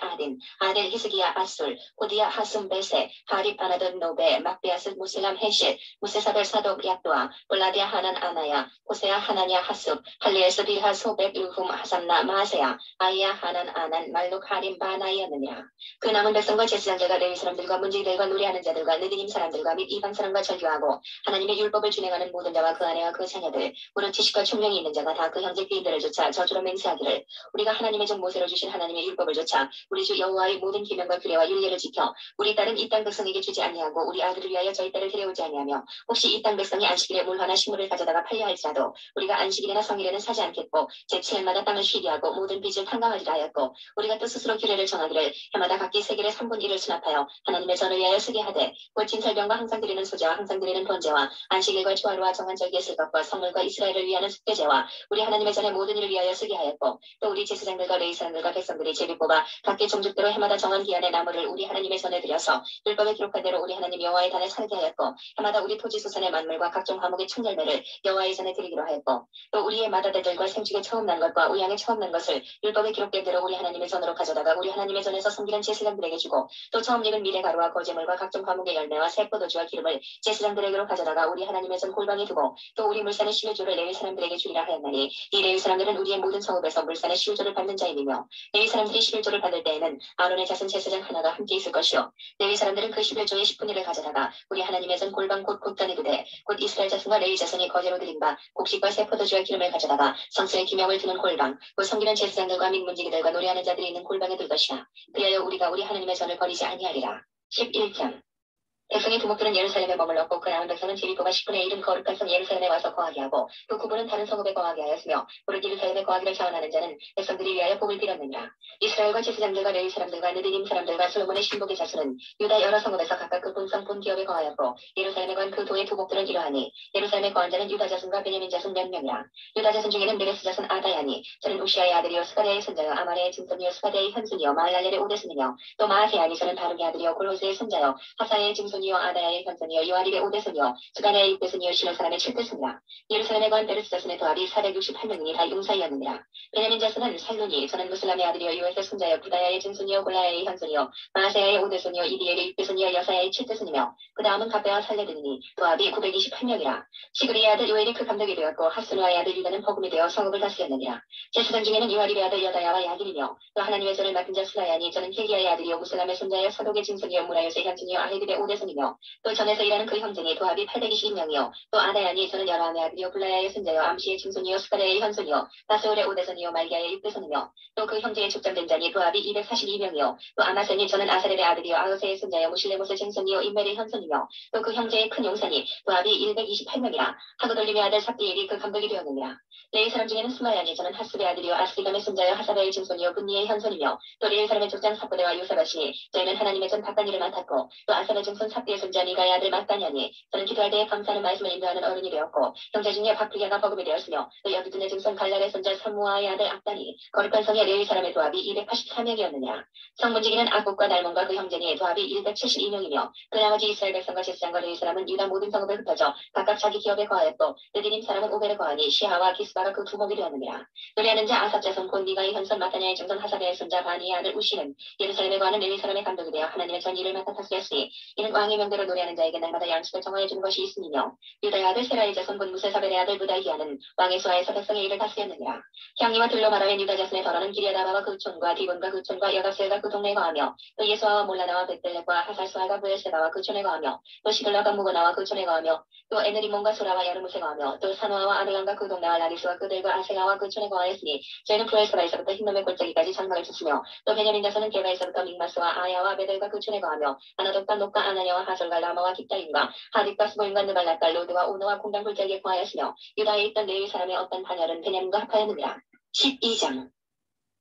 아델 히스기야 아술 오디야 하숨 벨세 하립 아나돈 노베 막베아스 무슬람 헤시 무세사벨 사독 약도아 볼라디아 하난 아나야 호세아 하나냐 하숲 할리에스 빌하 소백 루훔 하삼나 마세야 아이야 하난 아난 말룩 하림 바나이였느니라. 그 남은 백성과 제사장들과 레위 사람들과 문지기들과 노래하는 자들과 느디님 사람들과 및 이방 사람과 절교하고 하나님의 율법을 준행하는 모든 자와 그 아내와 그 자녀들 물은 지식과 총명이 있는 자가 다 그 형제 귀인들을 조차 저주로 맹세하기를 우리가 하나님의 종 모세로 주신 하나님의 율법을 조차 우리 주 여호와의 모든 계명과 규례와 율례를 지켜 우리 딸은 이 땅 백성에게 주지 아니하고 우리 아들을 위하여 저희 딸을 데려오지 아니하며 혹시 이 땅 백성이 안식일에 물화나 식물을 가져다가 팔려 할지라도 우리가 안식일이나 성일에는 사지 않겠고 제7일마다 땅을 쉬게 하고 모든 빚을 탕감하리라 하였고 우리가 또 스스로 규례를 정하기를 해마다 각기 세겔의 3분 1을 수납하여 하나님의 전을 위하여 쓰게 하되 곧 진설병과 항상 드리는 소제와 항상 드리는 번제와 안식일과 초하루와 정한 절기에 쓸 것과 성물과 이스라엘을 위하는 숙제제와 우리 하나님의 전의 모든 일을 위하여 쓰게 하였고 또 우리 제사장들과 레위 사람들과 백성들이 제비 뽑아 각기 종족대로 해마다 정한 기한의 나무를 우리 하나님의 전에 드려서 율법에 기록한 대로 우리 하나님 여호와의 단에 살게 하였고 해마다 우리 토지 소산의 만물과 각종 화목의 충절매를 여호와의 전에 드리기로 하였고 또 우리의 맏아들들과 생축에 처음 난 것과 우양에 처음 난 것을 율법에 기록된 대로 우리 하나님의 전으로 가져다가 우리 하나님의 전에서 섬기는 제사장들에게 주고 또 처음 익은 미래가루와 거제물과 각종 화목의 열매와 새 포도주와 기름을 제사장들에게로 가져다가 우리 하나님의 전 골방에 두고 또 우리 물산의 시효조를 레위 사람들에게 주리라 하였나니 이 레위 사람들은 우리의 모든 성읍에서 물산의 시효조를 받는 자임이며 레위 사람들이 11조를 받을 때에는 아론의 자손 제사장 하나가 함께 있을 것이요 레위 사람들은 그 11조의 10분 1을 가져다가 우리 하나님의 전 골방 곧 곳간에 두되 곧 이스라엘 자손과 레위 자손이 거제로 드린 바 곡식과 새 포도주와 기름을 가져다가 성스의 기명을 두는 골방 곧 섬기는 제사장들과 및 문지기들과 노래하는 자들이 있는 골방에 둘 것이라. 그리하여 우리가 우리 하나님의 전을 버리지 아니하리라. 11편 백성의 두목들은 예루살렘에 머물렀고 그 남은 백성은 제비포가 10분의 1은 거룩한 성 예루살렘에 와서 거하게 하고 또 9분은 다른 성읍에 거하게 하였으며 오롯 예루살렘에 거하기를 자원하는 자는 백성들이 위하여 복을 빌었느니라. 이스라엘과 제사장들과 레위 사람들과 느디님 사람들과 솔로몬의 신복의 자손은 유다 여러 성읍에서 각각 그 본성 본기업에 거하였고 예루살렘에 관 그 도의 두목들은 이러하니 이스라엘에 거한 자는 유다 자손과 베냐민 자손 몇 명이라. 유다 자손 중에는 메레스 자손 아다야니 저는 우시아의 아들이요 스가랴의 손자요 아말의 증손이요 스가랴의 현손이요 마할랄렐의 오대손이며 또 마아세아니 저는 바룩의 아들이요 골호스의 손자요 하사의 증손이요 아다야의 현손이요 요아립의 오대손이요 스가랴의 육대손이요 시로 사람의 칠대손이라. 예루살렘에 거한 베레스 자손의 도합이 468명이니 다 용사이었느니라. 베냐민 자손은 살룬이 저는 무슬람의 아들이요 요에스의 손자요 부다야의 증손이요 골라야의 현손이요 마아세아의 오대손이요 이디엘의 육대손이요 여사야의 칠대손이며 그 다음은 갑배와 살레드니니 도합이 928명이라. 시그리의 아들 요엘이 그 감독이 되었고 하스누아의 아들 유다는 버금이 되어 성읍을 다스렸느니라. 제사장 중에는 요아립의 아들 여다야와 야긴이며 또 하나님의 전을 맡은 자 수라야니 저는 힐기야의 아들이요 무슬람의 손자여 사독의 증손이요 무라요스의 현손이요 아헤립의 오대손이며 또 전에서 일하는 그 형제니 도합이 820명이요 또 아다야니 저는 여라함의 아들이요 블라야의 손자요 암시의 증손이요 스가랴의 현손이요 다스올의 오대손이요 말기야의 육대손이며 또 그 형제의 족장된 자니 도합이 242명이요 또 아마세니 저는 아사렐의 아들이요 아흐세의 손자요 무실레못의 증손이요 임멜의 현손이며 또 그 형제의 큰 용사니 도합이 128명이라. 하그돌림의 아들 삽디엘이 그 감독이 되었느니라. 레위 사람 중에는 스마야니 저는 하스베의 아들이요 아스리감의 손자요 하사베의 증손이요 분니의 현손이며 또 레위 사람의 족장 삽보대와 요사바시니 저희는 하나님의 전 박단이를 맡았고 또 아사베 증손 삽디의 손자 미가의 아들 마따냐니 저는 기도할 때에 감사하는 말씀을 인도하는 어른이 되었고 형제 중에 박부기아가 버금이 되었으며 또 여두둔의 증손 갈랄의 손자 삼무아의 아들 악단이 거룩한 성의 레위 사람의 도합이 284명이었느니라. 성문지기는 악국과 날몬과 그 형제니 도합이 172명이며 그 나머지 이스라엘 백성과 제사장과 레위 사람은 유다 모든 성읍에 흩어져 각각 자기 기업에 거하였고 느디님 사람은 오벨에 거하니 시하와 기스바가 그 두목이 되었느니라. 노래하는 자 아삽 자손 곧 니가의 현손 마타냐의 증손 하사베의 손자 바니의 아들 우시는 예루살렘에 거하는 레위 사람의 감독이 되어 하나님의 전 일을 맡아 다스렸으니 이는 왕의 명대로 노래하는 자에게 날마다 양식을 정하여 주는 것이 있음이며 유다의 아들 세라의 자손 곧 무세사벨의 아들 부다히아는 왕의 수하에서 백성의 일을 다스렸느니라. 향리와 들로 말하면 유다 자손의 더러는 기리아다바와 그 촌과 디본과 그 촌과 여가스엘과 그 동네에 거하며 또 예수아와 몰라나와 벳벨렉과 하살수아가 브엘세바와 그 촌에 거하며 또 시들라가 무고나와 그 촌에 거하며 또 에느리몬과 소라와 야르무세 거하며 또 사노아와 아들람과 그 동네와 라기스와 그들과 아세가와 그 촌에 거하였으니 저희는 브엘세바에서부터 흰놈의 골짜기까지 장막을 쳤으며 또 베냐민 자손은 게바에서부터 믹마스와 아야와 베델과 그 촌에 거하며 아나독과 녹과 아나냐와 하솔과 라마와 깃다임과 하딕과 스보임과 느발락과 로드와 오노와 공단 골짜기에 거하였으며 유다에 있던 레위 사람의 어떤 반열은 베냐민과 합하였느니라. 12장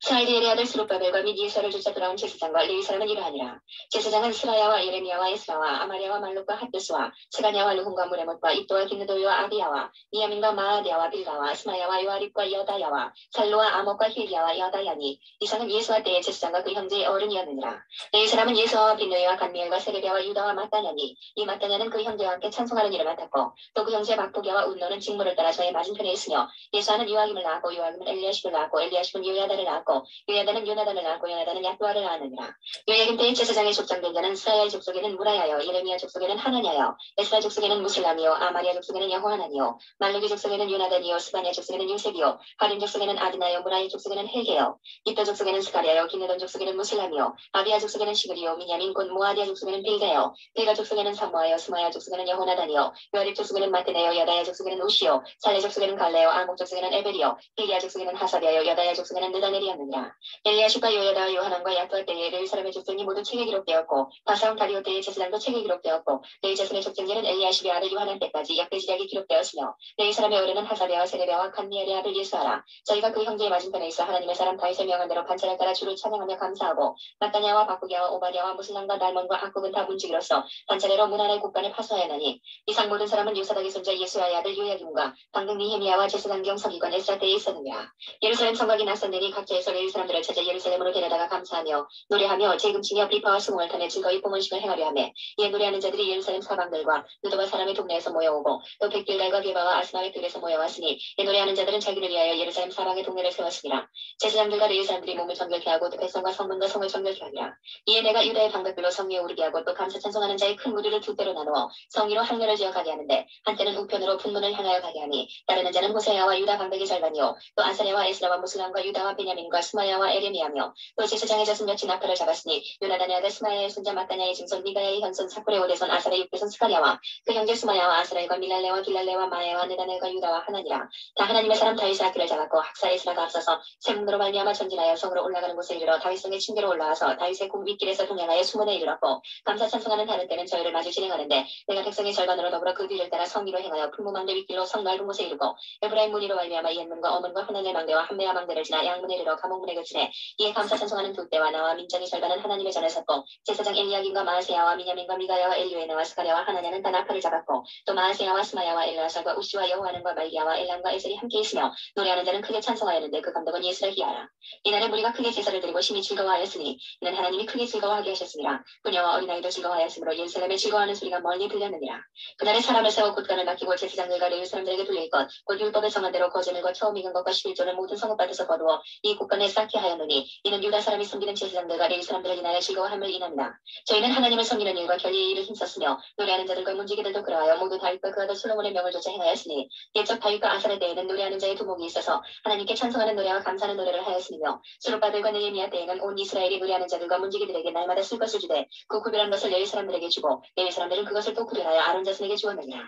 스라이드엘의 아들 스룹바벨과 및 예수를 쫓아 돌아온 제사장과 레위 사람은 이러하니라. 제사장은 스라야와 예레미야와 에스라와 아마리아와 말룩과 핫두스와 스가냐와 르훔과 무레못과 입도와 기느도이와 아비야와 미야민과 마아디아와 빌가와 스마야와 요아립과 여다야와 살로와 아목과 힐기야와 여다야니 이상은 예수와 때의 제사장과 그 형제의 어른이었느니라. 레위 사람은 예수와 빈누이와 간미엘과 세레비야와 유다와 마따냐니 이 마따냐는 그 형제와 함께 찬송하는 일을 맡았고 또 그 형제 막부기야와 운노는 직무를 따라 저의 맞은편에 있으며 예수아는 요아김을 낳았고 요아김은 엘리야십을 낳았고 엘리야십은 요야다를 낳았고 요야다는 요나단을 낳았고 요나단은 약도아를 낳았느니라. 요야김 때의 제사장의 족장된 자는 스라야의 족속에는 무라야요 예레미야 족속에는 하나냐요 에스라 족속에는 무슬람이요 아마리아 족속에는 여호하나니요 말루기 족속에는 요나단이요 스바냐 족속에는 요셉이요 하림 족속에는 아드나요 무라이 족속에는 헬게요 입도 족속에는 스가랴요 기느돈 족속에는 무슬람이요 아비야 족속에는 시그리요 미냐민 곧 모아디아 족속에는 빌가요 빌가 족속에는 삼모아요 스마야 족속에는 여호나단이요 요아립 족속에는 마테네요 여다야 족속에는 우시요 살레 족속에는 갈레요 아목 족속에는 에벨이요 힐기야 족속에는 하사비아요 여다야 족속에는 느다넬이었느니라. 엘리야십과 요야다와 요하난과 약도할 때에 레위 사람의 족장이 모두 책에 기록되었고 바사왕 다리오 때의 제사장도 책에 기록되었고 레위 자손의 족장제는 엘리야십의 아들 요하난 때까지 약대지략이 기록되었으며 레위 사람의 어른은 하사베와 세레베와 간미엘의 아들 예수아라. 저희가 그 형제의 맞은편에 있어 하나님의 사람 다윗의 명한 대로 반차를 따라 주를 찬양하며 감사하고 마따냐와 바꾸기야와 오바디아와 무슬람과 날몬과 악국은 다 문지기로서 반차례로 문안의 곳간을 파수하였나니 이상 모든 사람은 요사닥의 손자 예수아의 아들 요야김과 방금 니헤미야와 제사장경 서기관 에스라 때에 있었느니라. 예루살렘 성곽이 낯선데니 각지에서 레위 사람들을 찾아 예루살렘으로 데려다가 감사하며 노래하며 재금치며 비파와 수공을 타며 즐거이 pom원식을 행하려 하며 이에 노래하는 자들이 예루살렘 사방들과 느도바 사람의 동네에서 모여오고 또 백길달과 게바와 아스마의 들에서 모여왔으니 이 노래하는 자들은 자기를 위하여 예루살렘 사방의 동네를 세웠으니라. 제사장들과 레위 사람들이 몸을 정결케 하고 또 백성과 성문과 성을 정결케 하니라. 이에 내가 유다의 방백들로 성 위에 오르게 하고 또 감사 찬송하는 자의 큰 무리를 두 대로 나누어 성 위로 항례를 지어 가게 하는데 한때는 우편으로 분문을 향하여 가게 하니 따르는 자는 호세아와 유다 방백의 절반이요 또 아사랴와 에스라와 무슬람과 유다와 베냐민과 사독과 스마야와 에레미야며 또 제사장의 자손 여친 아파를 잡았으니 요나단의 아들 스마야의 손자 마따냐의 증손 미가야의 현손 사콜의 오대손 아사의 육대손 스가랴와 그 형제 스마야와 아스라엘과 밀랄레와 길랄레와 마야와 느다넬과 유다와 하나니라. 다 하나님의 사람 다윗의 아기를 잡았고 학사 에스라가 앞서서 샘문으로 말미암아 전진하여 성으로 올라가는 곳에 이르러 다윗성의 층계로 올라와서 다윗의 공 윗길에서 동행하여 수문에 이르렀고 감사 찬송하는 다른 때는 저희를 마주 진행하는데 내가 백성의 절반으로 더불어 그 뒤를 따라 성 위로 행하여 풀무망대 윗길로 성 넓은 곳에 이르고 에브라임 문이로 말미암아 옛문과 어문과 하나님의 망대와 한메아 망대를 지나 양문에 이르러 감옥문에 그치네. 이에 감사 찬송하는 두 때와 나와 민정의 절반은 하나님의 전에 섰고 제사장 엘리야김과 마아세야와 미냐민과 미가야와 엘리오에나와 스가랴와 하나냐는 다나파를 잡았고 또 마아세야와 스마야와 엘라살과 우시와 여호와는과 말기야와 엘람과 에셀이 함께 있으며 노래하는 자는 크게 찬송하였는데 그 감독은 예스라히야라. 이날에 무리가 크게 제사를 드리고 심히 즐거워하였으니 이는 하나님이 크게 즐거워하게 하셨습니다. 그녀와 어린아이도 즐거워하였으므로 예루살렘에 즐거워하는 소리가 멀리 들렸느니라. 그날에 사람을 세워 굿간을 맡기고 제사장들과 레위 사람들에게 돌릴 것 곧 율법에 정한 대로 거제물과 처음 익은 것과 11조를 모든 성읍밭에서 거두어 이 굿간에 쌓게 하였노니 이는 유다 사람이 섬기는 제사장들과 레위 사람들을 인하여 즐거워함을 인합니다. 저희는 하나님을 섬기는 일과 결의의 일을 힘썼으며 노래하는 자들과 문지기들도 그러하여 모두 다윗과 그 아들 솔로몬의 명을 조차 행하였으니 옛적 다윗과 아살의 때에는 노래하는 자의 두목이 있어서 하나님께 찬송하는 노래와 감사하는 노래를 하였으며 수룹바벨과 느헤미야 때에는 온 이스라엘이 노래하는 자들과 문지기들에게 날마다 쓸 것을 주되 그 구별한 것을 레위 사람들에게 주고 레위 사람들은 그것을 또 구별하여 아론 자손에게 주었느니라.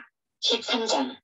13장.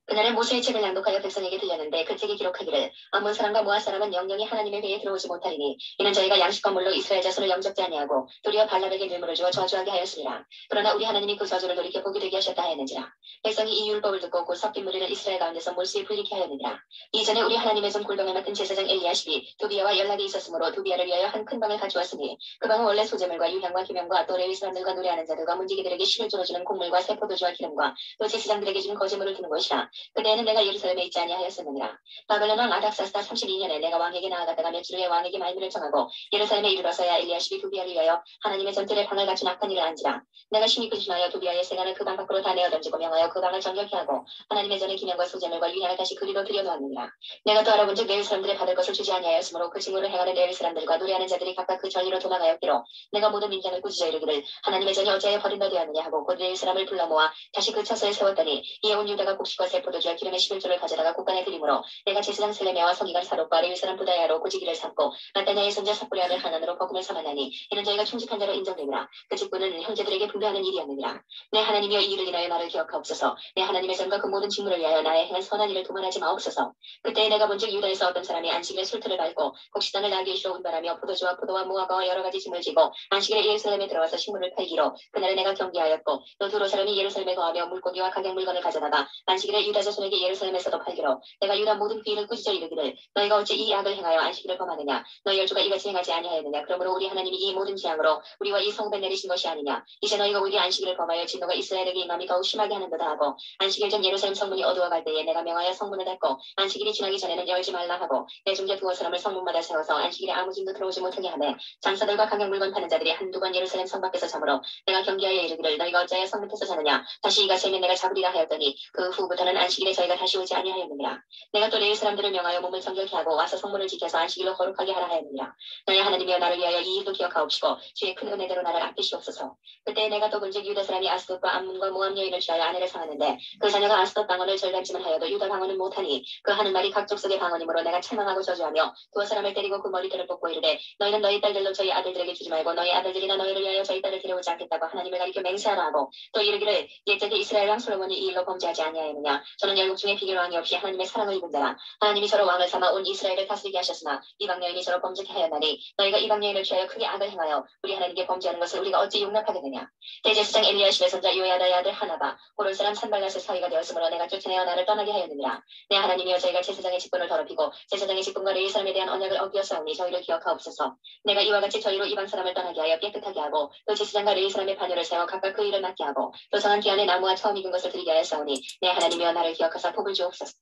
그날에 모세의 책을 낭독하여 백성에게 들렸는데 그 책이 기록하기를 아몬 사람과 모압 사람은 영영이 하나님의 배에 들어오지 못하리니 이는 저희가 양식과 물로 이스라엘 자손을 영접지 아니하고 도리어 발람에게 뇌물을 주어 저주하게 하였으리라. 그러나 우리 하나님이 그 저주를 돌이켜 복이 되게 하셨다 하였는지라. 백성이 이 율법을 듣고 곧 섞인 무리를 이스라엘 가운데서 몰수에 불리게 하였느니라. 이전에 우리 하나님의 손 골병을 맡은 제사장 엘리야십이 도비야와 연락이 있었으므로 도비야를 위하여 한 큰 방을 가져왔으니 그 방은 원래 소재물과 유향과 기명과 또 레위 사람들과 노래하는 자들과 문지기들에게 실을 줄어주는 곡물과 새 포도주와 기름과 또 제사장들에게 주는 거제물을 두는 곳이라. 그때에는 내가 예루살렘에 있지 아니하였었느니라. 바벨론 왕 아닥사스다 32년에 내가 왕에게 나아갔다가 며칠 후에 왕에게 말미를 정하고 예루살렘에 이르러서야 엘리야십이 도비야를 위하여 하나님의 전뜰에 방을 갖춘 악한 일을 안지라. 내가 심히 근심하여 도비야의 세간을 그 방 밖으로 다 내어 던지고 명하여 그 방을 정결케 하고 하나님의 전에 기명과 소재물과 유향을 다시 그리로 들여놓았느니라. 내가 또 알아본즉 레위 사람들의 받을 것을 주지 아니하였으므로 그 직무를 행하는 레위 사람들과 노래하는 자들이 각각 그 전리로 도망하였기로 내가 모든 민장을 꾸짖어 이르기를 하나님의 전이 어찌하여 버린다 되었느냐 하고 곧 레위 사람을 불러 모아 다시 그 처소에 세웠더니 이에 온 유다가 곡식과 새 포도주와 기름의 11조를 가져다가 곳간에 드림으로 내가 제사장 셀레미야와 서기관 사독과 레위 사람 부다야로 고지기를 삼고 마따냐의 손자 삭불의 아들 하난으로 버금을 삼았나니 이는 저희가 충직한 자로 인정되니라. 그 직분은 형제들에게 분배하는 일이었느니라. 내 하나님이여 이 일을 인하여 나를 기억하옵소서. 내 하나님의 전과 그 모든 직무를 위하여 나의 행한 선한 일을 도말하지 마옵소서. 그때 내가 본즉 유다에서 어떤 사람이 안식일에 술틀을 밟고 곡식단을 나귀시로 운반하며 포도주와 포도와 무화과와 여러 가지 짐을 지고 안식일에 예루살렘에 들어와서 식물을 팔기로 그날에 내가 경계하였고 또 두로 사람이 예루살렘에 거하며 물고기와 각양 물건을 가져다가 안식일에 유다 자손에게 예루살렘에서도 팔기로 내가 유다 모든 귀인을 꾸짖어 이르기를 너희가 어찌 이 악을 행하여 안식일을 범하느냐. 너희 열조가 이같이 행하지 아니하였느냐. 그러므로 우리 하나님이 이 모든 재앙으로 우리와 이 성읍에 내리신 것이 아니냐. 이제 너희가 우리 안식일을 범하여 진노가 이스라엘에게 임함이 더욱 심하게 하는도다 하고 안식일 전 예루살렘 성문이 어두워갈 때에 내가 명하여 성문을 닫고 안식일이 지나기 전에는 열지 말라 하고 내 중재 두어 사람을 성문마다 세워서 안식일에 아무 짐도 들어오지 못하게 하매 장사들과 각양 물건 파는 자들이 한두 번 예루살렘 성 밖에서 자므로 내가 경계하여 이르기를 너희가 어찌하여 성 밑에서 자느냐. 다시 이같이 하면 내가 잡으리라 하였더니 그 후부터는 안식일에 저희가 다시 오지 아니하였느니라. 내가 또 레위 사람들을 명하여 몸을 정결케 하고 와서 성문을 지켜서 안식일로 거룩하게 하라 하였느니라. 너희 하나님이여 나를 위하여 이 일도 기억하옵시고 주의 큰 은혜대로 나를 아끼시옵소서. 그때 내가 또 본즉 유다 사람이 아스돗과 암문과 모함 여인을 취하여 아내를 상하는데 그 자녀가 아스돗 방언을 절단지만 하여도 유다 방언은 못하니 그 하는 말이 각 족속의 방언이므로 내가 책망하고 저주하며 두어 사람을 때리고 그 머리털을 뽑고 이르되 너희는 너희 딸들로 저희 아들들에게 주지 말고 너희 아들들이나 너희를 위하여 저희 딸을 데려오지 않겠다고 하나님을 가리켜 맹세하라 하고 또 이르기를 옛적에 이스라엘 왕 솔로몬이 이 일로 범죄하지 아니하였느냐. 저는 열국 중에 비길 왕이 없이 하나님의 사랑을 입은 자라. 하나님이 저로 왕을 삼아 온 이스라엘을 다스리게 하셨으나 이방 여인이 저로 범죄케 하였나니 너희가 이방 여인을 취하여 크게 악을 행하여 우리 하나님께 범죄하는 것을 우리가 어찌 용납하겠느냐. 대제사장 엘리야십의 손자 요야다의 아들 하나가 호론 사람 산발랏의 사위가 되었으므로 내가 쫓아내어 나를 떠나게 하였느니라. 내 하나님이여 저희가 제사장의 직분을 더럽히고 제사장의 직분과 레위 사람에 대한 언약을 어기었사오니 저희를 기억하옵소서. 내가 이와 같이 저희로 이방 사람을 떠나게 하여 깨끗하게 하고 또 제사장과 레위 사람의 반열을 세워 각각 그 일을 맡게 하고 또 성한 기한에 나무와 처음 익은 것을 드리게 하였사오니 내 하나님이여 나를 기억하사 복을 주옵소서.